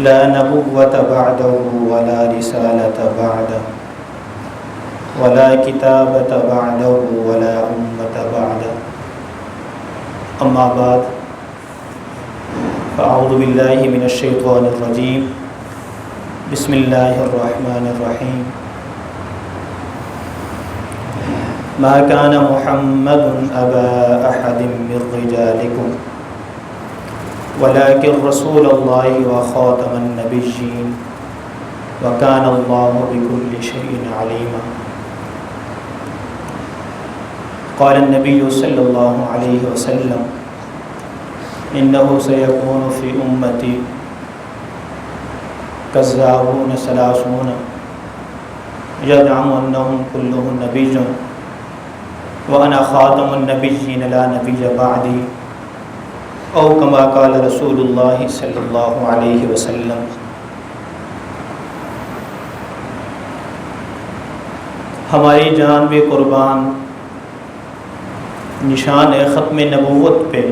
لا نبوة بعده ولا رسالة بعده ولا كتابة بعده ولا أمة بعده أما بعد فأعوذ بالله من الشيطان الرجيم بسم الله الرحمن الرحيم ما كان محمد أبا أحد من رجالكم ولكن رسول الله وخاتم النبيين وكان الله بكل شيء عليما قال النبي صلى الله عليه وسلم إنه سيكون في أمتي كذابون ثلاثون يزعم أنهم كلهم نبي وأنا خاتم النبيين لا نبي بعدي او کما قال رسول اللہ صلی اللہ علیہ وسلم۔ ہماری جان بے قربان نشان ختم نبوت پہ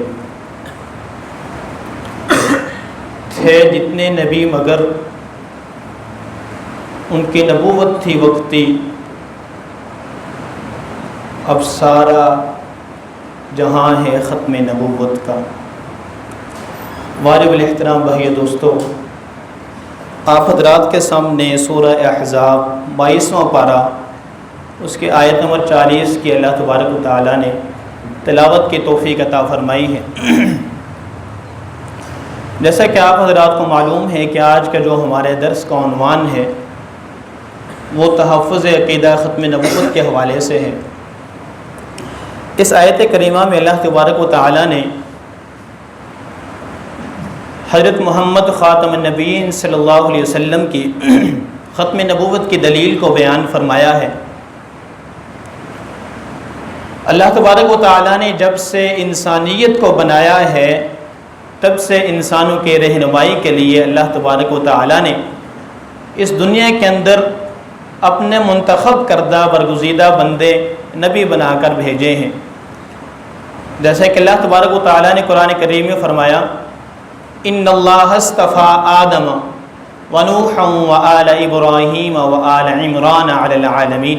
تھے جتنے نبی مگر ان کی نبوت تھی وقتی، اب سارا جہاں ہے ختم نبوت کا۔ واجب الاحترام بھائی دوستو، آپ حضرات کے سامنے سورہ احزاب 22واں پارہ اس کے آیت نمبر 40 کی اللہ تبارک و تعالیٰ نے تلاوت کی توفیق عطا فرمائی ہے۔ جیسا کہ آپ حضرات کو معلوم ہے کہ آج کا جو ہمارے درس کا عنوان ہے وہ تحفظ عقیدہ ختم نبوت کے حوالے سے ہے۔ اس آیت کریمہ میں اللہ تبارک و تعالیٰ نے حضرت محمد خاتم النبیین صلی اللہ علیہ وسلم کی ختم نبوت کی دلیل کو بیان فرمایا ہے۔ اللہ تبارک و تعالیٰ نے جب سے انسانیت کو بنایا ہے تب سے انسانوں کے رہنمائی کے لیے اللہ تبارک و تعالیٰ نے اس دنیا کے اندر اپنے منتخب کردہ برگزیدہ بندے نبی بنا کر بھیجے ہیں۔ جیسے کہ اللہ تبارک و تعالیٰ نے قرآن کریم میں فرمایا ان اللہ اصطفیٰ آدم ونوحا وآل ابراہیم وآل عمران علی العالمین۔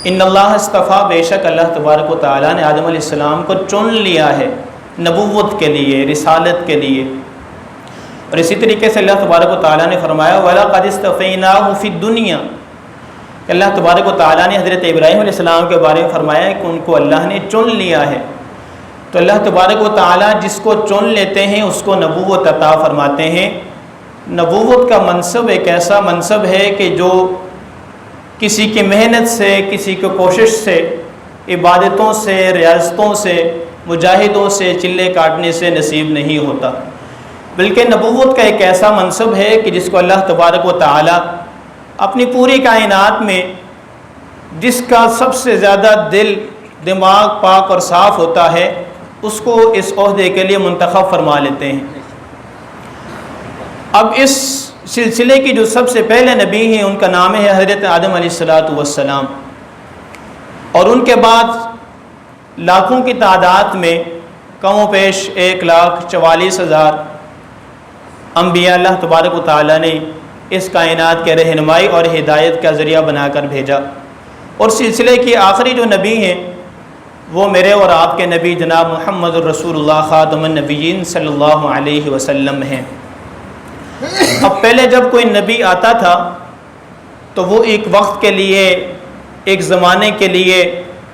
ان اللہ اصطفیٰ، بے شک اللہ تبارک و تعالیٰ نے آدم علیہ السلام کو چن لیا ہے نبوت کے لیے، رسالت کے لیے۔ اور اسی طریقے سے اللہ تبارک و تعالیٰ نے فرمایا وَلَقَدِ اسْتَفَيْنَاهُ فِي الدُّنْيَا، کہ اللہ تبارک و تعالیٰ نے حضرت ابراہیم علیہ السلام کے بارے میں فرمایا کہ ان کو اللہ نے چن لیا ہے۔ تو اللہ تبارک و تعالیٰ جس کو چن لیتے ہیں اس کو نبوت عطا فرماتے ہیں۔ نبوت کا منصب ایک ایسا منصب ہے کہ جو کسی کی محنت سے، کسی کی کوشش سے، عبادتوں سے، ریاضتوں سے، مجاہدوں سے، چلے کاٹنے سے نصیب نہیں ہوتا، بلکہ نبوت کا ایک ایسا منصب ہے کہ جس کو اللہ تبارک و تعالیٰ اپنی پوری کائنات میں جس کا سب سے زیادہ دل دماغ پاک اور صاف ہوتا ہے اس کو اس عہدے کے لیے منتخب فرما لیتے ہیں۔ اب اس سلسلے کی جو سب سے پہلے نبی ہیں ان کا نام ہے حضرت آدم علیہ السلام، اور ان کے بعد لاکھوں کی تعداد میں کم و بیش 1,44,000 انبیاء اللہ تبارک و تعالیٰ نے اس کائنات کے رہنمائی اور ہدایت کا ذریعہ بنا کر بھیجا۔ اور سلسلے کی آخری جو نبی ہیں وہ میرے اور آپ کے نبی جناب محمد الرسول اللہ خاتم النبیین صلی اللہ علیہ وسلم ہیں۔ اب پہلے جب کوئی نبی آتا تھا تو وہ ایک وقت کے لیے، ایک زمانے کے لیے،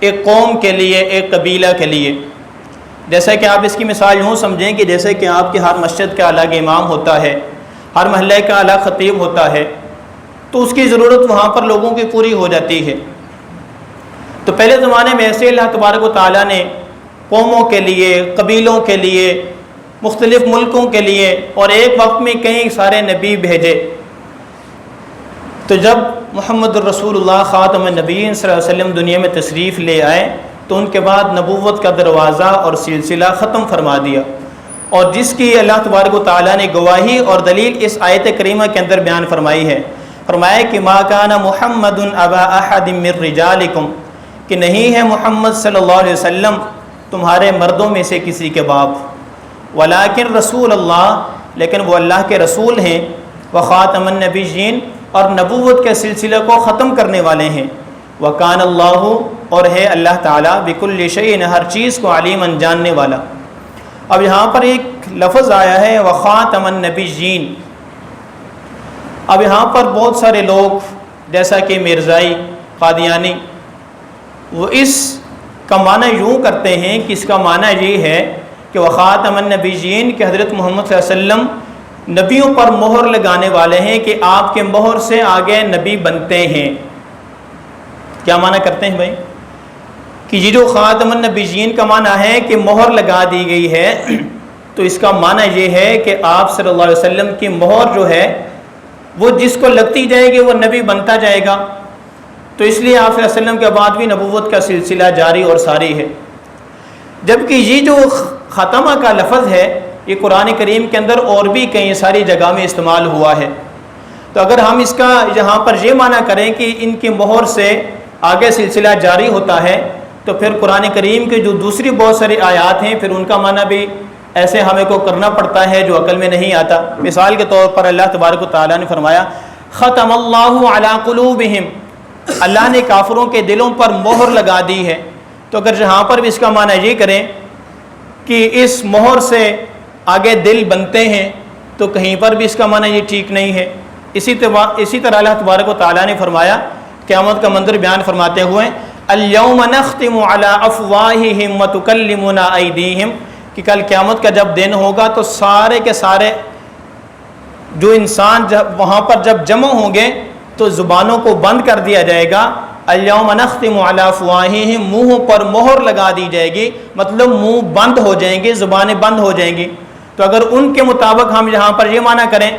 ایک قوم کے لیے، ایک قبیلہ کے لیے۔ جیسا کہ آپ اس کی مثال یوں سمجھیں کہ جیسے کہ آپ کے ہر مسجد کا الگ امام ہوتا ہے، ہر محلے کا الگ خطیب ہوتا ہے، تو اس کی ضرورت وہاں پر لوگوں کی پوری ہو جاتی ہے۔ تو پہلے زمانے میں ایسے اللہ تبارک و تعالیٰ نے قوموں کے لیے، قبیلوں کے لیے، مختلف ملکوں کے لیے اور ایک وقت میں کئی سارے نبی بھیجے۔ تو جب محمد الرسول اللہ خاتم النبیین صلی اللہ علیہ وسلم دنیا میں تشریف لے آئے تو ان کے بعد نبوت کا دروازہ اور سلسلہ ختم فرما دیا، اور جس کی اللہ تبارک و تعالیٰ نے گواہی اور دلیل اس آیت کریمہ کے اندر بیان فرمائی ہے۔ فرمایا کہ ما کان محمد ابا احد من رجالکم، کہ نہیں ہے محمد صلی اللہ علیہ وسلم تمہارے مردوں میں سے کسی کے باپ، ولیکن رسول اللہ، لیکن وہ اللہ کے رسول ہیں، وخاتم النبیین، اور نبوت کے سلسلے کو ختم کرنے والے ہیں، وکان اللہ، اور ہے اللہ تعالیٰ، بکل شیء، ہر چیز کو، علیما، جاننے والا۔ اب یہاں پر ایک لفظ آیا ہے وخاتم النبیین۔ اب یہاں پر بہت سارے لوگ جیسا کہ مرزائی، قادیانی، وہ اس کا معنی یوں کرتے ہیں کہ اس کا معنی یہ ہے کہ وخاتم النبیین، کہ حضرت محمد صلی اللہ علیہ وسلم نبیوں پر مہر لگانے والے ہیں، کہ آپ کے مہر سے آگے نبی بنتے ہیں۔ کیا معنی کرتے ہیں بھائی؟ کہ یہ جو خاتم النبیین کا معنی ہے کہ مہر لگا دی گئی ہے، تو اس کا معنی یہ ہے کہ آپ صلی اللہ علیہ وسلم کی مہر جو ہے وہ جس کو لگتی جائے گی وہ نبی بنتا جائے گا، تو اس لیے آپ صلی اللہ علیہ وسلم کے بعد بھی نبوت کا سلسلہ جاری اور ساری ہے۔ جبکہ یہ جو ختمہ کا لفظ ہے یہ قرآن کریم کے اندر اور بھی کئی ساری جگہ میں استعمال ہوا ہے، تو اگر ہم اس کا یہاں پر یہ معنی کریں کہ ان کی مہر سے آگے سلسلہ جاری ہوتا ہے، تو پھر قرآن کریم کے جو دوسری بہت ساری آیات ہیں پھر ان کا معنی بھی ایسے ہمیں کو کرنا پڑتا ہے جو عقل میں نہیں آتا۔ مثال کے طور پر اللہ تبارک و تعالیٰ نے فرمایا ختم اللہ علی قلوبہم، اللہ نے کافروں کے دلوں پر مہر لگا دی ہے، تو اگر جہاں پر بھی اس کا معنی یہ کریں کہ اس مہر سے آگے دل بنتے ہیں تو کہیں پر بھی اس کا معنی یہ ٹھیک نہیں ہے۔ اسی طرح اللہ تبارک و تعالیٰ نے فرمایا قیامت کا منظر بیان فرماتے ہوئے الیوم نختم علی افواہہم وتکلمنا ایدیہم، کہ کل قیامت کا جب دن ہوگا تو سارے کے سارے جو انسان جب وہاں پر جب جمع ہوں گے تو زبانوں کو بند کر دیا جائے گا۔ الیوم نختم علی افواہہم، منہ پر مہر لگا دی جائے گی، مطلب منہ بند ہو جائیں گے، زبانیں بند ہو جائیں گی۔ تو اگر ان کے مطابق ہم یہاں پر یہ معنی کریں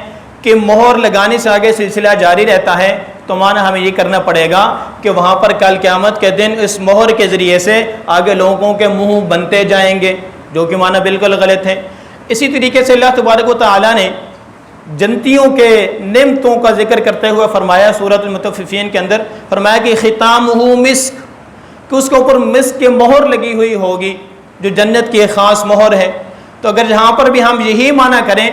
کہ مہر لگانے سے آگے سلسلہ جاری رہتا ہے، تو معنی ہمیں یہ کرنا پڑے گا کہ وہاں پر کل قیامت کے دن اس مہر کے ذریعے سے آگے لوگوں کے منہ بنتے جائیں گے، جو کہ معنی بالکل غلط ہے۔ اسی طریقے سے اللہ تبارک و تعالیٰ نے جنتیوں کے نعمتوں کا ذکر کرتے ہوئے فرمایا سورۃ المطففین کے اندر، فرمایا کہ ختامہ مسک، کہ اس کے اوپر مسک کی مہر لگی ہوئی ہوگی جو جنت کی ایک خاص مہر ہے۔ تو اگر جہاں پر بھی ہم یہی معنی کریں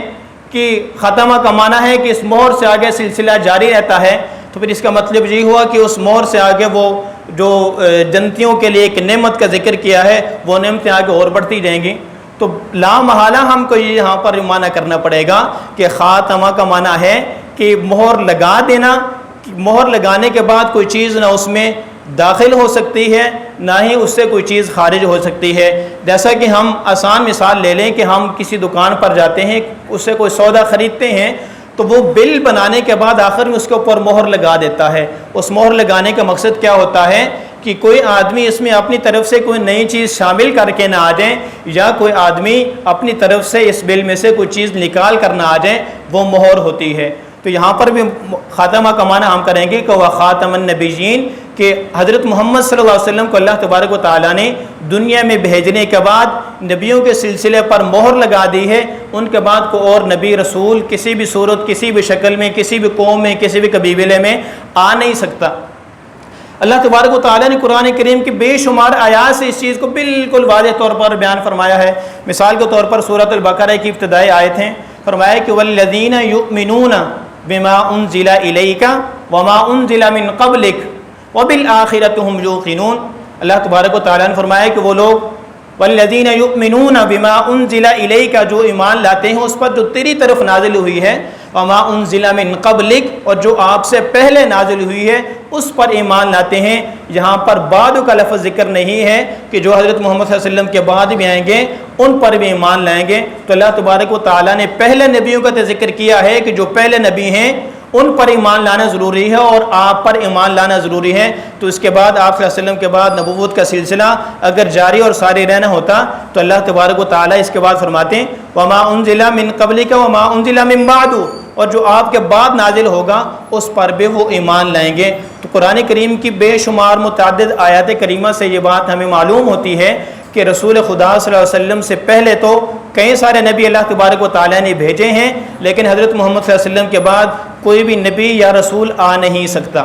کہ ختمہ کا معنی ہے کہ اس مہر سے آگے سلسلہ جاری رہتا ہے، تو پھر اس کا مطلب یہ ہوا کہ اس مہر سے آگے وہ جو جنتیوں کے لیے ایک نعمت کا ذکر کیا ہے وہ نعمتیں آگے اور بڑھتی جائیں گی۔ تو لا محالہ ہم کو یہاں پر معنی کرنا پڑے گا کہ خاتمہ کا معنی ہے کہ مہر لگا دینا، مہر لگانے کے بعد کوئی چیز نہ اس میں داخل ہو سکتی ہے نہ ہی اس سے کوئی چیز خارج ہو سکتی ہے۔ جیسا کہ ہم آسان مثال لے لیں کہ ہم کسی دکان پر جاتے ہیں، اس سے کوئی سودا خریدتے ہیں، تو وہ بل بنانے کے بعد آخر میں اس کے اوپر مہر لگا دیتا ہے۔ اس مہر لگانے کا مقصد کیا ہوتا ہے کہ کوئی آدمی اس میں اپنی طرف سے کوئی نئی چیز شامل کر کے نہ آ جائیں، یا کوئی آدمی اپنی طرف سے اس بل میں سے کوئی چیز نکال کر نہ آ جائیں، وہ مہر ہوتی ہے۔ تو یہاں پر بھی خاتمہ کا معنی ہم کریں گے کہ وہ خاتم النبیین، کہ حضرت محمد صلی اللہ علیہ وسلم کو اللہ تبارک و تعالیٰ نے دنیا میں بھیجنے کے بعد نبیوں کے سلسلے پر مہر لگا دی ہے، ان کے بعد کو اور نبی رسول کسی بھی صورت، کسی بھی شکل میں، کسی بھی قوم میں، کسی بھی قبیلے میں آ نہیں سکتا۔ اللہ تبارک و تعالیٰ نے قرآن کریم کی بے شمار آیات سے اس چیز کو بالکل واضح طور پر بیان فرمایا ہے۔ مثال کے طور پر سورۃ البقرہ کی ابتدائی آیت ہیں، فرمایا کہ والذین یؤمنون بما انزل الیک وما انزل من قبلک وبالآخرۃ ھم یوقنون۔ اللہ تبارک و تعالیٰ نے فرمایا کہ وہ لوگ والذین یؤمنون بما انزل الیک، جو ایمان لاتے ہیں اس پر جو تیری طرف نازل ہوئی ہے، وما انزل من قبلک، اور جو آپ سے پہلے نازل ہوئی ہے اس پر ایمان لاتے ہیں۔ یہاں پر بعد کا لفظ ذکر نہیں ہے کہ جو حضرت محمد صلی اللہ علیہ وسلم کے بعد بھی آئیں گے ان پر بھی ایمان لائیں گے۔ تو اللہ تبارک و تعالیٰ نے پہلے نبیوں کا ذکر کیا ہے کہ جو پہلے نبی ہیں ان پر ایمان لانا ضروری ہے اور آپ پر ایمان لانا ضروری ہے۔ تو اس کے بعد آپ صلی اللہ علیہ وسلم کے بعد نبوت کا سلسلہ اگر جاری اور ساری رہنا ہوتا تو اللہ تبارک و تعالیٰ اس کے بعد فرماتے ہیں وما انزل من قبلک وما انزل من بعد، اور جو آپ کے بعد نازل ہوگا اس پر بھی وہ ایمان لائیں گے۔ تو قرآن کریم کی بے شمار متعدد آیات کریمہ سے یہ بات ہمیں معلوم ہوتی ہے کہ رسول خدا صلی اللہ علیہ وسلم سے پہلے تو کئی سارے نبی اللہ تبارک و تعالیٰ نے بھیجے ہیں، لیکن حضرت محمد صلی اللہ علیہ وسلم کے بعد کوئی بھی نبی یا رسول آ نہیں سکتا۔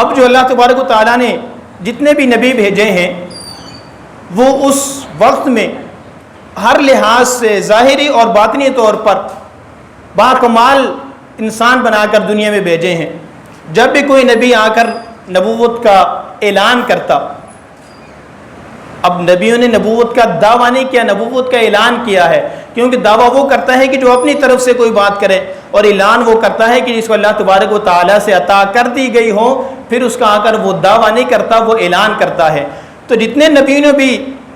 اب جو اللہ تبارک و تعالیٰ نے جتنے بھی نبی بھیجے ہیں وہ اس وقت میں ہر لحاظ سے ظاہری اور باطنی طور پر باکمال انسان بنا کر دنیا میں بھیجے ہیں۔ جب بھی کوئی نبی آ کر نبوت کا اعلان کرتا، اب نبیوں نے نبوت کا دعویٰ نہیں کیا، نبوت کا اعلان کیا ہے، کیونکہ دعویٰ وہ کرتا ہے کہ جو اپنی طرف سے کوئی بات کرے، اور اعلان وہ کرتا ہے کہ جس کو اللہ تبارک و تعالیٰ سے عطا کر دی گئی ہو، پھر اس کا آ کر وہ دعویٰ نہیں کرتا، وہ اعلان کرتا ہے۔ تو جتنے نبیوں نے بھی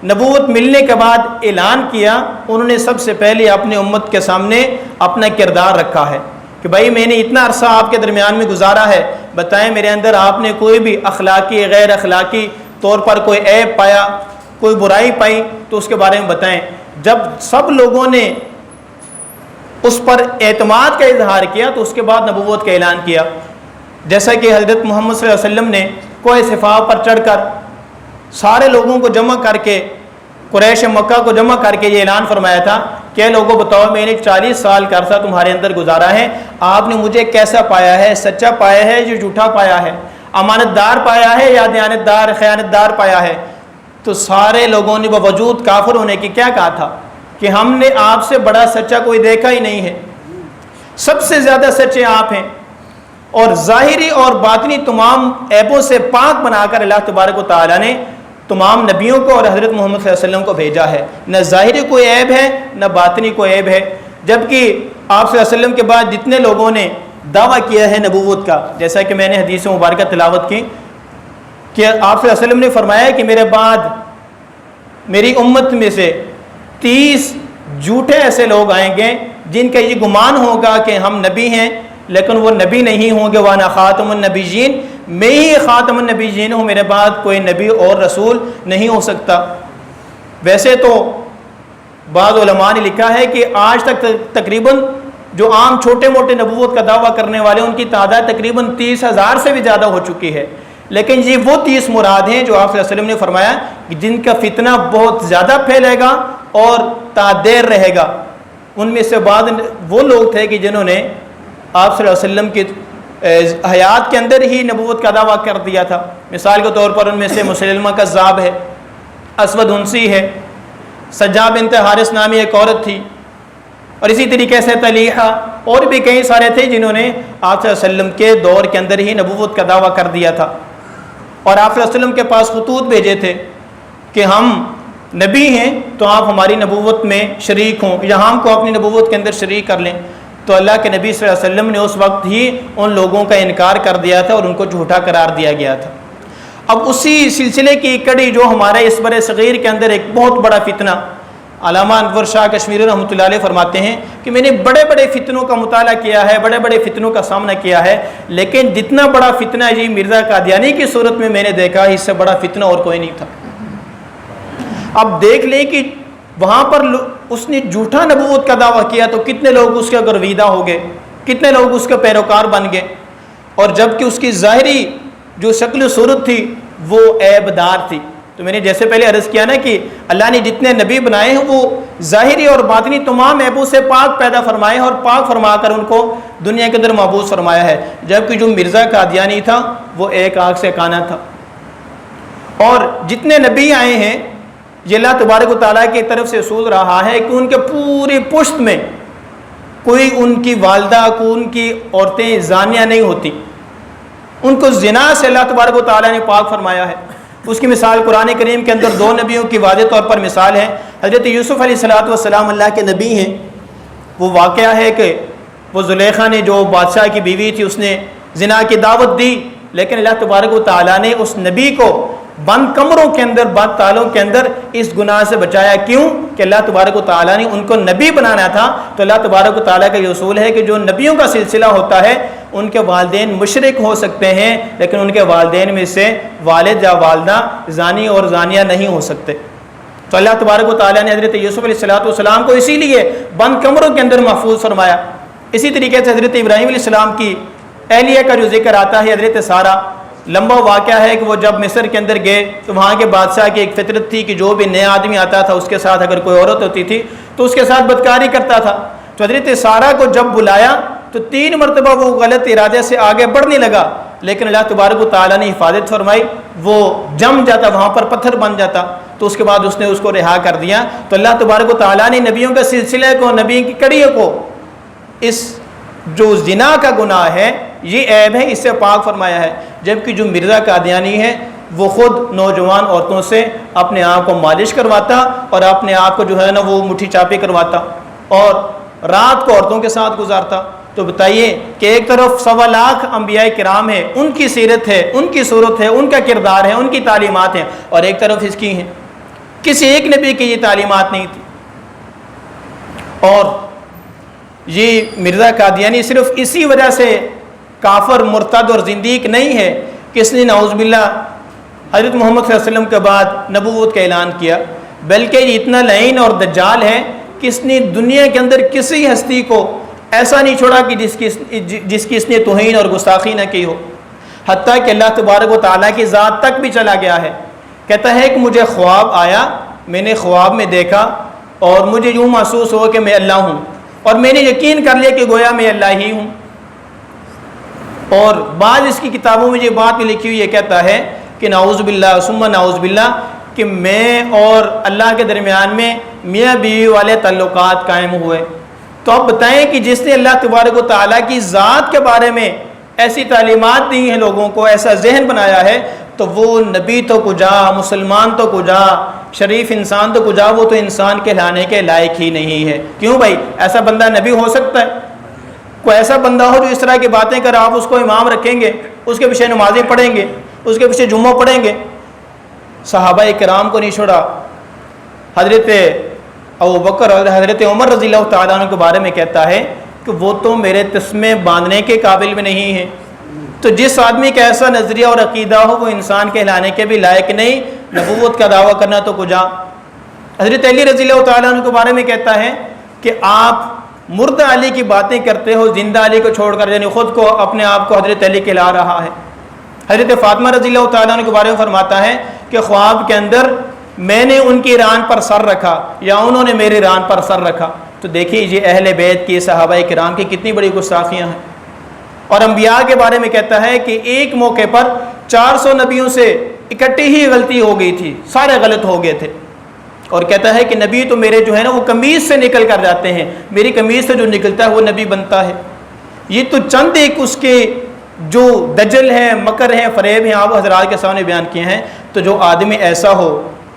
نبوت ملنے کے بعد اعلان کیا، انہوں نے سب سے پہلے اپنے امت کے سامنے اپنا کردار رکھا ہے کہ بھائی میں نے اتنا عرصہ آپ کے درمیان میں گزارا ہے، بتائیں میرے اندر آپ نے کوئی بھی اخلاقی غیر اخلاقی طور پر کوئی عیب پایا، کوئی برائی پائی تو اس کے بارے میں بتائیں۔ جب سب لوگوں نے اس پر اعتماد کا اظہار کیا تو اس کے بعد نبوت کا اعلان کیا، جیسا کہ حضرت محمد صلی اللہ علیہ وسلم نے کوہ صفا پر چڑھ کر سارے لوگوں کو جمع کر کے، قریش مکہ کو جمع کر کے یہ اعلان فرمایا تھا کہ لوگوں بتاؤ میں نے 40 سال کا عرصہ تمہارے اندر گزارا ہے، آپ نے مجھے کیسا پایا ہے؟ سچا پایا ہے یا جھوٹا پایا ہے؟ امانت دار پایا ہے یا دیانت دار خیانت دار پایا ہے؟ تو سارے لوگوں نے باوجود کافر ہونے کی کیا کہا تھا کہ ہم نے آپ سے بڑا سچا کوئی دیکھا ہی نہیں ہے، سب سے زیادہ سچے آپ ہیں، اور ظاہری اور باطنی تمام عیبوں سے پاک بنا کر اللہ تبارک و تعالیٰ نے تمام نبیوں کو اور حضرت محمد صلی اللہ علیہ وسلم کو بھیجا ہے۔ نہ ظاہری کوئی عیب ہے نہ باطنی کوئی عیب ہے، جبکہ آپ صلی اللہ علیہ وسلم کے بعد جتنے لوگوں نے دعویٰ کیا ہے نبوت کا، جیسا کہ میں نے حدیث مبارکہ تلاوت کی کہ آپ صلی اللہ علیہ وسلم نے فرمایا کہ میرے بعد میری امت میں سے 30 جھوٹے ایسے لوگ آئیں گے جن کا یہ گمان ہوگا کہ ہم نبی ہیں، لیکن وہ نبی نہیں ہوں گے۔ وانا خاتم النبیین، میں ہی خاتم النبیین ہوں، میرے بعد کوئی نبی اور رسول نہیں ہو سکتا۔ ویسے تو بعض علماء نے لکھا ہے کہ آج تک تقریباً جو عام چھوٹے موٹے نبوت کا دعویٰ کرنے والے ان کی تعداد تقریباً 30,000 سے بھی زیادہ ہو چکی ہے، لیکن یہ وہ 30 مراد ہیں جو آپ صلی اللہ علیہ وسلم نے فرمایا کہ جن کا فتنہ بہت زیادہ پھیلے گا اور تا دیر رہے گا۔ ان میں سے بعض وہ لوگ تھے کہ جنہوں نے آپ صلی اللہ علیہ وسلم کی حیات کے اندر ہی نبوت کا دعویٰ کر دیا تھا۔ مثال کے طور پر ان میں سے مسلمہ کذاب ہے، اسود ہنسی ہے، سجا بنت حارث نامی ایک عورت تھی، اور اسی طریقے سے طلیحہ، اور بھی کئی سارے تھے جنہوں نے آپ صلی اللہ علیہ وسلم کے دور کے اندر ہی نبوت کا دعویٰ کر دیا تھا، اور آپ صلی اللہ علیہ وسلم کے پاس خطوط بھیجے تھے کہ ہم نبی ہیں تو آپ ہماری نبوت میں شریک ہوں یا ہم کو اپنی نبوت کے اندر شریک کر لیں۔ تو اللہ کے نبی صلی اللہ علیہ وسلم نے اس وقت ہی ان لوگوں کا انکار کر دیا تھا اور ان کو جھوٹا قرار دیا گیا تھا۔ اب اسی سلسلے کی کڑی جو ہمارے اس بر صغیر کے اندر ایک بہت بڑا فتنہ، علامہ انور شاہ کشمیری رحمۃ اللہ علیہ فرماتے ہیں کہ میں نے بڑے بڑے فتنوں کا مطالعہ کیا ہے، بڑے بڑے فتنوں کا سامنا کیا ہے، لیکن جتنا بڑا فتنہ جی مرزا قادیانی کی صورت میں نے دیکھا، اس سے بڑا فتنہ اور کوئی نہیں تھا۔ اب دیکھ لیں کہ وہاں پر اس نے جھوٹا نبوت کا دعویٰ کیا تو کتنے لوگ اس کے گرویدہ ہو گئے، کتنے لوگ اس کے پیروکار بن گئے، اور جبکہ اس کی ظاہری جو شکل و صورت تھی وہ عیب دار تھی۔ تو میں نے جیسے پہلے عرض کیا نا کہ اللہ نے جتنے نبی بنائے ہیں وہ ظاہری اور باطنی تمام عیبوں سے پاک پیدا فرمائے اور پاک فرما کر ان کو دنیا کے اندر محبوس فرمایا ہے، جبکہ جو مرزا قادیانی تھا وہ ایک آگ سے کانا تھا۔ اور جتنے نبی آئے ہیں یہ اللہ تبارک و تعالیٰ کی طرف سے اصول رہا ہے کہ ان کے پوری پشت میں کوئی ان کی والدہ کو ان کی عورتیں زانیہ نہیں ہوتی، ان کو زنا سے اللہ تبارک و تعالیٰ نے پاک فرمایا ہے۔ اس کی مثال قرآن کریم کے اندر 2 نبیوں کی واضح طور پر مثال ہے۔ حضرت یوسف علیہ السلام اللہ کے نبی ہیں، وہ واقعہ ہے کہ وہ زلیخا نے جو بادشاہ کی بیوی تھی اس نے زنا کی دعوت دی، لیکن اللہ تبارک و تعالیٰ نے اس نبی کو بند کمروں کے اندر، بند تالوں کے اندر اس گناہ سے بچایا۔ کیوں؟ کہ اللہ تبارک و تعالیٰ نے ان کو نبی بنانا تھا۔ تو اللہ تبارک و تعالیٰ کا یہ اصول ہے کہ جو نبیوں کا سلسلہ ہوتا ہے ان کے والدین مشرک ہو سکتے ہیں، لیکن ان کے والدین میں سے والد یا والدہ زانی اور زانیہ نہیں ہو سکتے۔ تو اللہ تبارک و تعالیٰ نے حضرت یوسف علیہ السلام کو اسی لیے بند کمروں کے اندر محفوظ فرمایا۔ اسی طریقے سے حضرت ابراہیم علیہ السلام کی اہلیہ کا جو ذکر آتا ہے، حضرت سارہ، لمبا واقعہ ہے کہ وہ جب مصر کے اندر گئے تو وہاں کے بادشاہ کی ایک فطرت تھی کہ جو بھی نیا آدمی آتا تھا اس کے ساتھ اگر کوئی عورت ہوتی تھی تو اس کے ساتھ بدکاری کرتا تھا۔ تو حضرت سارہ کو جب بلایا تو 3 مرتبہ وہ غلط ارادے سے آگے بڑھنے لگا، لیکن اللہ تبارک و تعالیٰ نے حفاظت فرمائی، وہ جم جاتا، وہاں پر پتھر بن جاتا۔ تو اس کے بعد اس نے اس کو رہا کر دیا. تو اللہ تبارک و تعالیٰ نے نبیوں کے سلسلے کو, نبی کی کڑی کو, اس جو زنا کا گناہ ہے یہ عیب ہے, اس سے پاک فرمایا ہے. جبکہ جو مرزا قادیانی ہے وہ خود نوجوان عورتوں سے اپنے آپ کو مالش کرواتا اور اپنے آپ کو جو ہے نا وہ مٹھی چاپی کرواتا اور رات کو عورتوں کے ساتھ گزارتا. تو بتائیے کہ ایک طرف 1.25 لاکھ انبیاء کرام ہیں, ان کی سیرت ہے, ان کی صورت ہے, ان کا کردار ہے, ان کی تعلیمات ہیں, اور ایک طرف اس کی ہیں. کسی ایک نبی کی یہ تعلیمات نہیں تھی. اور یہ مرزا قادیانی صرف اسی وجہ سے کافر, مرتد اور زندیق نہیں ہے کہ اس نے نعوذ باللہ حضرت محمد صلی اللہ علیہ وسلم کے بعد نبوت کا اعلان کیا, بلکہ یہ اتنا لعین اور دجال ہے کہ اس نے دنیا کے اندر کسی ہستی کو ایسا نہیں چھوڑا کہ جس کی اس نے توہین اور گستاخی نہ کی ہو. حتیٰ کہ اللہ تبارک و تعالیٰ کی ذات تک بھی چلا گیا ہے. کہتا ہے کہ مجھے خواب آیا, میں نے خواب میں دیکھا اور مجھے یوں محسوس ہوا کہ میں اللہ ہوں, اور میں نے یقین کر لیا کہ گویا میں اللہ ہی ہوں. اور بعض اس کی کتابوں میں یہ بات بھی لکھی ہوئی ہے, کہتا ہے کہ نعوذ باللہ ثم نعوذ باللہ کہ میں اور اللہ کے درمیان میں میاں بیوی والے تعلقات قائم ہوئے. تو اب بتائیں کہ جس نے اللہ تبارک و تعالیٰ کی ذات کے بارے میں ایسی تعلیمات دی ہیں لوگوں کو, ایسا ذہن بنایا ہے, تو وہ نبی تو کجا, مسلمان تو کجا, شریف انسان تو کجا, وہ تو انسان کہلانے کے لائق ہی نہیں ہے. کیوں بھائی, ایسا بندہ نبی ہو سکتا ہے؟ کوئی ایسا بندہ ہو جو اس طرح کی باتیں کر آپ اس کو امام رکھیں گے, اس کے پیچھے نمازیں پڑھیں گے, اس کے پیچھے جمعہ پڑھیں گے؟ صحابہ کرام کو نہیں چھوڑا, حضرت ابو بکر اور حضرت عمر رضی اللہ تعالیٰ عنہ کے بارے میں کہتا ہے کہ وہ تو میرے تسمے باندھنے کے قابل بھی نہیں ہیں. تو جس آدمی کا ایسا نظریہ اور عقیدہ ہو وہ انسان کہلانے کے بھی لائق نہیں, نبوت کا دعویٰ کرنا تو کجا. حضرت علی رضی اللہ تعالیٰ عنہ کے بارے میں کہتا ہے کہ آپ مردہ علی کی باتیں کرتے ہو, زندہ علی کو چھوڑ کر, یعنی خود کو اپنے آپ کو حضرت علی کہلا رہا ہے. حضرت فاطمہ رضی اللہ تعالیٰ عنہ کے بارے میں فرماتا ہے کہ خواب کے اندر میں نے ان کی ران پر سر رکھا یا انہوں نے میری ران پر سر رکھا. تو دیکھیے یہ اہل بیت کی, صحابہ کرام کی کتنی بڑی گستاخیاں ہیں. اور انبیاء کے بارے میں کہتا ہے کہ ایک موقع پر 400 نبیوں سے اکٹھی ہی غلطی ہو گئی تھی, سارے غلط ہو گئے تھے. اور کہتا ہے کہ نبی تو میرے جو ہے نا وہ قمیض سے نکل کر جاتے ہیں, میری قمیض سے جو نکلتا ہے وہ نبی بنتا ہے. یہ تو چند ایک اس کے جو دجل ہیں, مکر ہیں, فریب ہیں, آپ حضرات کے سامنے بیان کیے ہیں. تو جو آدمی ایسا ہو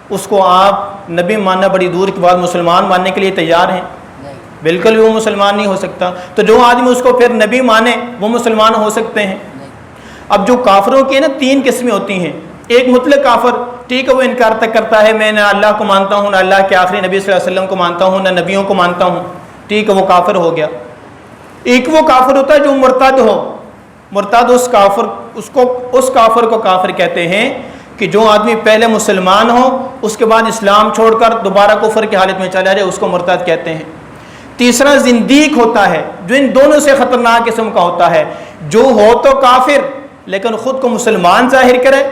اس کو آپ نبی ماننا بڑی دور کے بعد مسلمان ماننے کے لیے تیار ہیں؟ بالکل بھی وہ مسلمان نہیں ہو سکتا. تو جو آدمی اس کو پھر نبی مانے وہ مسلمان ہو سکتے ہیں؟ اب جو کافروں کی نا 3 قسمیں ہوتی ہیں. ایک مطلق کافر, ٹھیک ہے, وہ انکار تک کرتا ہے, میں نہ اللہ کو مانتا ہوں, نہ اللہ کے آخری نبی صلی اللہ علیہ وسلم کو مانتا ہوں, نہ نبیوں کو مانتا ہوں, ٹھیک ہے, وہ کافر ہو گیا. ایک وہ کافر ہوتا ہے جو مرتد ہو. مرتد اس کافر کو کافر کہتے ہیں کہ جو آدمی پہلے مسلمان ہو اس کے بعد اسلام چھوڑ کر دوبارہ کفر کی حالت میں چلا جائے, اس کو مرتد کہتے ہیں. تیسرا زندیق ہوتا ہے جو ان دونوں سے خطرناک قسم کا ہوتا ہے, جو ہو تو کافر لیکن خود کو مسلمان ظاہر کرے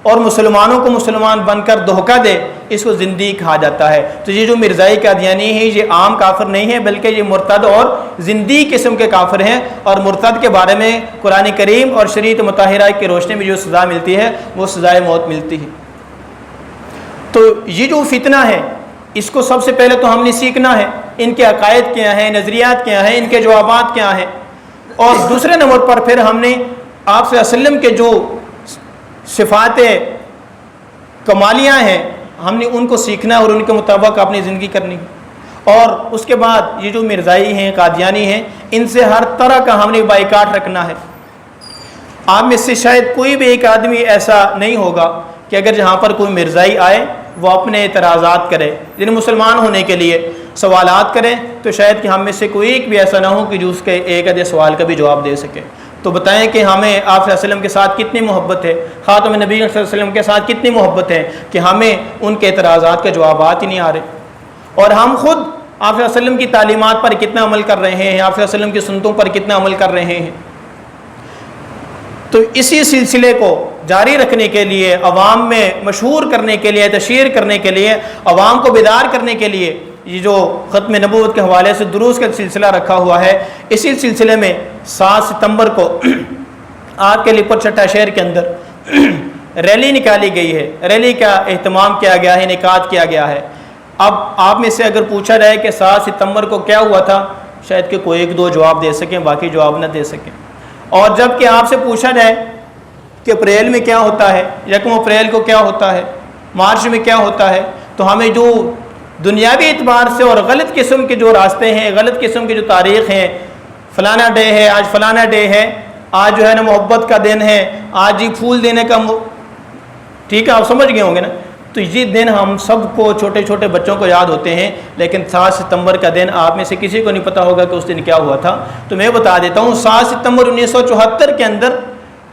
اور مسلمانوں کو مسلمان بن کر دھوکہ دے, اس کو زندیق کہا جاتا ہے. تو یہ جو مرزائی قادیانی ہے یہ عام کافر نہیں ہے بلکہ یہ مرتد اور زندیق قسم کے کافر ہیں. اور مرتد کے بارے میں قرآن کریم اور شریعت مطہرہ کی روشنی میں جو سزا ملتی ہے وہ سزائے موت ملتی ہے. تو یہ جو فتنہ ہے اس کو سب سے پہلے تو ہم نے سیکھنا ہے, ان کے عقائد کیا ہیں, نظریات کیا ہیں, ان کے جوابات کیا ہیں. اور دوسرے نمبر پر پھر ہم نے آپ صلی اللہ علیہ وسلم کے جو صفات کمالیاں ہیں ہم نے ان کو سیکھنا اور ان کے مطابق اپنی زندگی کرنی. اور اس کے بعد یہ جو مرزائی ہیں, قادیانی ہیں, ان سے ہر طرح کا ہم نے بائیکاٹ رکھنا ہے. آپ میں سے شاید کوئی بھی ایک آدمی ایسا نہیں ہوگا کہ اگر جہاں پر کوئی مرزائی آئے وہ اپنے اعتراضات کرے, یعنی مسلمان ہونے کے لیے سوالات کریں, تو شاید کہ ہم میں سے کوئی ایک بھی ایسا نہ ہو کہ جو اس کے ایک آدھے سوال کا بھی جواب دے سکے. تو بتائیں کہ ہمیں آپ صلی اللہ علیہ وسلم کے ساتھ کتنی محبت ہے, خاتم نبی صلی اللہ علیہ وسلم کے ساتھ کتنی محبت ہے کہ ہمیں ان کے اعتراضات کے جوابات ہی نہیں آ رہے. اور ہم خود آپ صلی اللہ علیہ وسلم کی تعلیمات پر کتنا عمل کر رہے ہیں, آپ صلی اللہ علیہ وسلم کی سنتوں پر کتنا عمل کر رہے ہیں. تو اسی سلسلے کو جاری رکھنے کے لیے, عوام میں مشہور کرنے کے لیے, تشہیر کرنے کے لیے, عوام کو بیدار کرنے کے لیے یہ جو ختم نبوت کے حوالے سے دروس کا سلسلہ رکھا ہوا ہے. اسی سلسلے میں 7 ستمبر کو آپ کے لیپر چٹا شہر کے اندر ریلی نکالی گئی ہے، ریلی کا اہتمام کیا گیا ہے، انعقاد کیا گیا ہے۔ اب آپ میں سے اگر پوچھا جائے کہ 7 ستمبر کو کیا ہوا تھا، شاید کہ کوئی ایک دو جواب دے سکیں، باقی جواب نہ دے سکیں۔ اور جب کہ آپ سے پوچھا جائے کہ اپریل میں کیا ہوتا ہے، 1 اپریل کو کیا ہوتا ہے، مارچ میں کیا ہوتا ہے، تو ہمیں جو دنیاوی اعتبار سے اور غلط قسم کے جو راستے ہیں، غلط قسم کی جو تاریخ ہیں، فلانا ڈے ہے، آج فلانا ڈے ہے، آج جو ہے نا محبت کا دن ہے، آج ہی پھول دینے کا ٹھیک ہے، آپ سمجھ گئے ہوں گے نا۔ تو یہ دن ہم سب کو، چھوٹے چھوٹے بچوں کو یاد ہوتے ہیں، لیکن 7 ستمبر کا دن آپ میں سے کسی کو نہیں پتا ہوگا کہ اس دن کیا ہوا تھا۔ تو میں بتا دیتا ہوں، 7 ستمبر 1974 کے اندر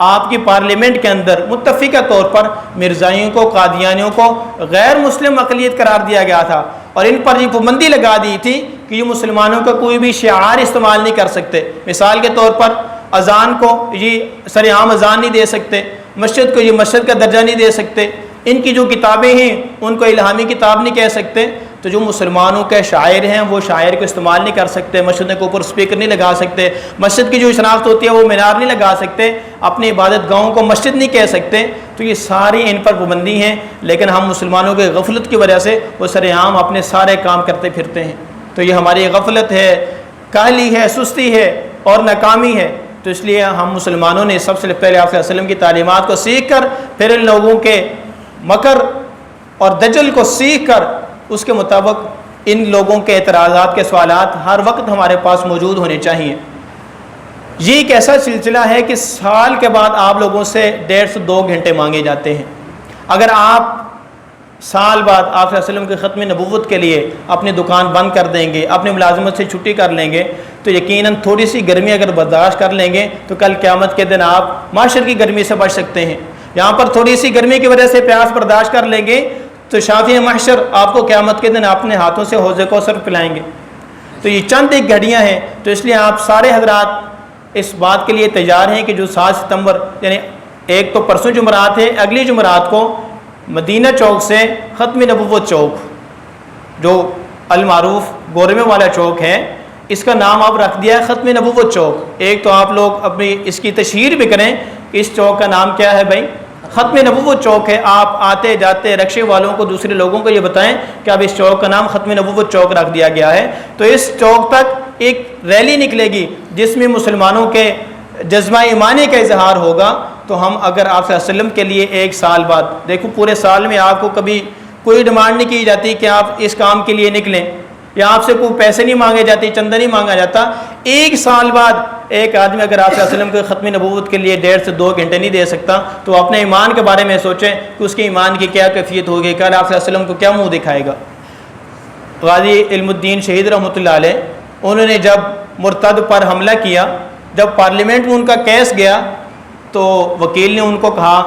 آپ کی پارلیمنٹ کے اندر متفقہ طور پر مرزائیوں کو، قادیانیوں کو غیر مسلم اقلیت قرار دیا گیا تھا، اور ان پر یہ پابندی لگا دی تھی کہ یہ مسلمانوں کا کوئی بھی شعار استعمال نہیں کر سکتے۔ مثال کے طور پر اذان کو یہ سر عام اذان نہیں دے سکتے، مسجد کو یہ مسجد کا درجہ نہیں دے سکتے، ان کی جو کتابیں ہیں ان کو الہامی کتاب نہیں کہہ سکتے۔ تو جو مسلمانوں کے شاعر ہیں وہ شاعر کو استعمال نہیں کر سکتے، مسجد کے اوپر سپیکر نہیں لگا سکتے، مسجد کی جو شناخت ہوتی ہے وہ مینار نہیں لگا سکتے، اپنی عبادت گاہوں کو مسجد نہیں کہہ سکتے۔ تو یہ ساری ان پر پابندی ہیں، لیکن ہم مسلمانوں کے غفلت کی وجہ سے وہ سر عام اپنے سارے کام کرتے پھرتے ہیں۔ تو یہ ہماری غفلت ہے، کاہلی ہے، سستی ہے اور ناکامی ہے۔ تو اس لیے ہم مسلمانوں نے سب سے پہلے آپ صلی اللہ علیہ وسلم کی تعلیمات کو سیکھ کر، پھر ان لوگوں کے مکر اور دجل کو سیکھ کر اس کے مطابق ان لوگوں کے اعتراضات کے سوالات ہر وقت ہمارے پاس موجود ہونے چاہیے۔ یہ ایک ایسا سلسلہ ہے کہ سال کے بعد آپ لوگوں سے 1.5 سے 2 گھنٹے مانگے جاتے ہیں۔ اگر آپ سال بعد آپ صلی اللہ علیہ وسلم کے ختم نبوت کے لیے اپنی دکان بند کر دیں گے، اپنی ملازمت سے چھٹی کر لیں گے، تو یقیناً تھوڑی سی گرمی اگر برداشت کر لیں گے تو کل قیامت کے دن آپ معاشر کی گرمی سے بچ سکتے ہیں۔ یہاں پر تھوڑی سی گرمی کی وجہ سے پیاس برداشت کر لیں گے تو شافی محشر آپ کو قیامت کے دن اپنے ہاتھوں سے حوض کوثر پلائیں گے۔ تو یہ چند ایک گھڑیاں ہیں۔ تو اس لیے آپ سارے حضرات اس بات کے لیے تیار ہیں کہ جو 7 ستمبر یعنی ایک تو پرسوں جمعرات ہے، اگلی جمعرات کو مدینہ چوک سے ختم نبوت چوک، جو المعروف گورمے والا چوک ہے، اس کا نام آپ رکھ دیا ہے ختم نبوت چوک۔ ایک تو آپ لوگ اپنی اس کی تشہیر بھی کریں کہ اس چوک کا نام کیا ہے بھائی، ختم نبوت چوک ہے۔ آپ آتے جاتے رکشے والوں کو، دوسرے لوگوں کو یہ بتائیں کہ اب اس چوک کا نام ختم نبوت چوک رکھ دیا گیا ہے۔ تو اس چوک تک ایک ریلی نکلے گی جس میں مسلمانوں کے جذبہ ایمانی کا اظہار ہوگا۔ تو ہم اگر آپ صلی اللہ علیہ وسلم کے لیے ایک سال بعد، دیکھو پورے سال میں آپ کو کبھی کوئی ڈیمانڈ نہیں کی جاتی کہ آپ اس کام کے لیے نکلیں، یا آپ سے کوئی پیسے نہیں مانگے جاتے، چندہ نہیں مانگا جاتا۔ ایک سال بعد ایک آدمی اگر آپ صلی اللہ علیہ وسلم کے ختم نبوت کے لیے 1.5 سے 2 گھنٹے نہیں دے سکتا تو اپنے ایمان کے بارے میں سوچیں کہ اس کے ایمان کی کیا کیفیت ہوگی، کل آپ صلی اللہ علیہ وسلم کو کیا منہ دکھائے گا۔ غازی علم الدین شہید رحمۃ اللہ علیہ، انہوں نے جب مرتد پر حملہ کیا، جب پارلیمنٹ میں ان کا کیس گیا تو وکیل نے ان کو کہا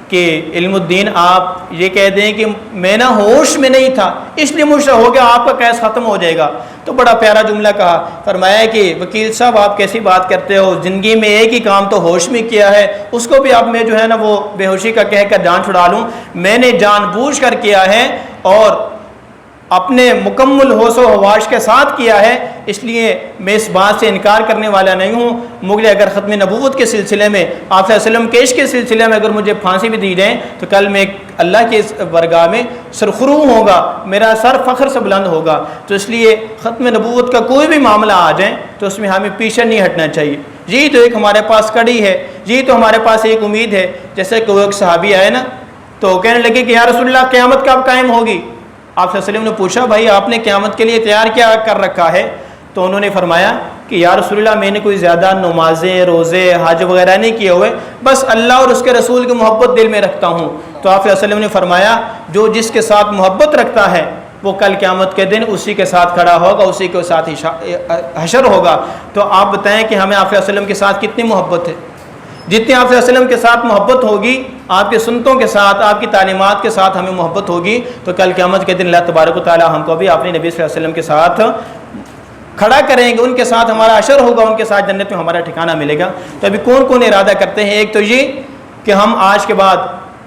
کہ علم الدین آپ یہ کہہ دیں کہ میں نا ہوش میں نہیں تھا اس لیے مجھ سے ہو گیا، آپ کا کیس ختم ہو جائے گا۔ تو بڑا پیارا جملہ کہا، فرمایا کہ وکیل صاحب آپ کیسی بات کرتے ہو، زندگی میں ایک ہی کام تو ہوش میں کیا ہے، اس کو بھی اب میں جو ہے نا وہ بے ہوشی کا کہہ کر جان چھڑا لوں، میں نے جان بوجھ کر کیا ہے اور اپنے مکمل ہوش و حواس کے ساتھ کیا ہے، اس لیے میں اس بات سے انکار کرنے والا نہیں ہوں۔ مغلے اگر ختم نبوت کے سلسلے میں، آپ صلی اللہ علیہ وسلم کے عشق کے سلسلے میں اگر مجھے پھانسی بھی دی جائیں تو کل میں اللہ کے برگاہ میں سرخرو ہوگا، میرا سر فخر سے بلند ہوگا۔ تو اس لیے ختم نبوت کا کوئی بھی معاملہ آ جائے تو اس میں ہمیں پیچھے نہیں ہٹنا چاہیے۔ یہی تو ایک ہمارے پاس کڑی ہے، یہی تو ہمارے پاس ایک امید ہے۔ جیسے کہ وہ ایک صحابی آئے نا تو کہنے لگے کہ یا رسول اللہ قیامت کب قائم ہوگی؟ آپ صلی اللہ علیہ وسلم نے پوچھا بھائی آپ نے قیامت کے لیے تیار کیا کر رکھا ہے؟ تو انہوں نے فرمایا کہ یا رسول اللہ میں نے کوئی زیادہ نمازیں، روزے، حج وغیرہ نہیں کیے ہوئے، بس اللہ اور اس کے رسول کی محبت دل میں رکھتا ہوں۔ تو آپ صلی اللہ علیہ وسلم نے فرمایا جو جس کے ساتھ محبت رکھتا ہے وہ کل قیامت کے دن اسی کے ساتھ کھڑا ہوگا، اسی کے ساتھ حشر ہوگا۔ تو آپ بتائیں کہ ہمیں آپ صلی اللہ علیہ وسلم کے ساتھ کتنی محبت ہے؟ جتنی آپ صلی اللہ علیہ وسلم کے ساتھ محبت ہوگی، آپ کے سنتوں کے ساتھ، آپ کی تعلیمات کے ساتھ ہمیں محبت ہوگی تو کل قیامت کے دن اللہ تبارک و تعالی ہم کو بھی اپنے نبی صلی اللہ علیہ وسلم کے ساتھ کھڑا کریں گے، ان کے ساتھ ہمارا حشر ہوگا، ان کے ساتھ جنت میں ہمارا ٹھکانہ ملے گا۔ تو ابھی کون کون ارادہ کرتے ہیں؟ ایک تو یہ کہ ہم آج کے بعد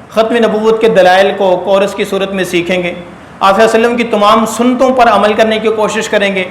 ختم نبوت کے دلائل کو کورس کی صورت میں سیکھیں گے، آپ صلی اللہ علیہ وسلم کی تمام سنتوں پر عمل کرنے کی کوشش کریں گے،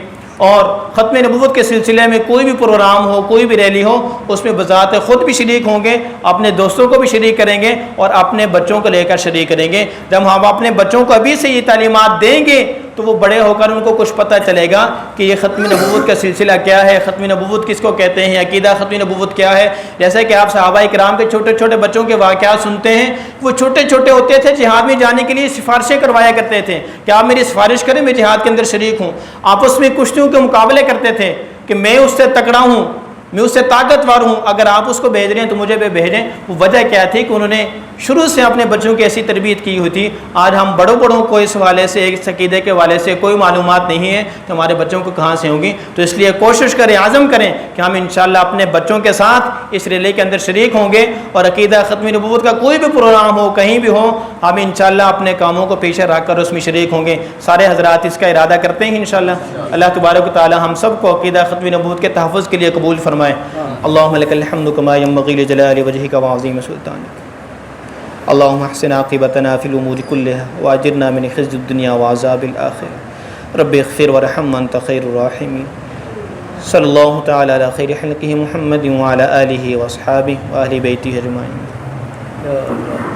اور ختم نبوت کے سلسلے میں کوئی بھی پروگرام ہو، کوئی بھی ریلی ہو، اس میں بذات خود بھی شریک ہوں گے، اپنے دوستوں کو بھی شریک کریں گے اور اپنے بچوں کو لے کر شریک کریں گے۔ جب ہم اپنے بچوں کو ابھی سے یہ تعلیمات دیں گے تو وہ بڑے ہو کر ان کو کچھ پتہ چلے گا کہ یہ ختم نبوت کا سلسلہ کیا ہے، ختم نبوت کس کو کہتے ہیں، عقیدہ ختم نبوت کیا ہے۔ جیسے کہ آپ صحابہ کرام کے چھوٹے چھوٹے بچوں کے واقعات سنتے ہیں، وہ چھوٹے چھوٹے ہوتے تھے، جہاد میں جانے کے لیے سفارشیں کروایا کرتے تھے کہ آپ میری سفارش کریں، میں جہاد کے اندر شریک ہوں۔ آپس میں کشتیوں کے مقابلے کرتے تھے کہ میں اس سے تکڑا ہوں، میں اس سے طاقتور ہوں، اگر آپ اس کو بھیج رہے ہیں تو مجھے بھی بھیجیں۔ وہ وجہ کیا تھی کہ انہوں نے شروع سے اپنے بچوں کی ایسی تربیت کی ہوئی تھی۔ آج ہم بڑوں کو اس حوالے سے، ایک عقیدے کے حوالے سے کوئی معلومات نہیں ہے تو ہمارے بچوں کو کہاں سے ہوں گی؟ تو اس لیے کوشش کریں، عزم کریں کہ ہم انشاءاللہ اپنے بچوں کے ساتھ اس ریلے کے اندر شریک ہوں گے، اور عقیدہ ختم نبوت کا کوئی بھی پروگرام ہو، کہیں بھی ہو، ہم انشاءاللہ اپنے کاموں کو پیچھے رکھ کر اس میں شریک ہوں گے۔ سارے حضرات اس کا ارادہ کرتے ہیں انشاءاللہ۔ اللہ تبارک و تعالی ہم سب کو عقیدہ ختم نبوت کے تحفظ کے لیے قبول فرمائے۔ اللهم لك الحمد كما ينبغي لجلال وجهك وعظيم سلطانك اللهم احسن عاقبتنا في الأمور كلها واجرنا من خزي الدنيا وعذاب الآخرة رب اغفر وارحم وانت خير الراحمين صلى الله تعالى على خير خلقه محمد وعلى آله وأصحابه وأهل بيته أجمعين۔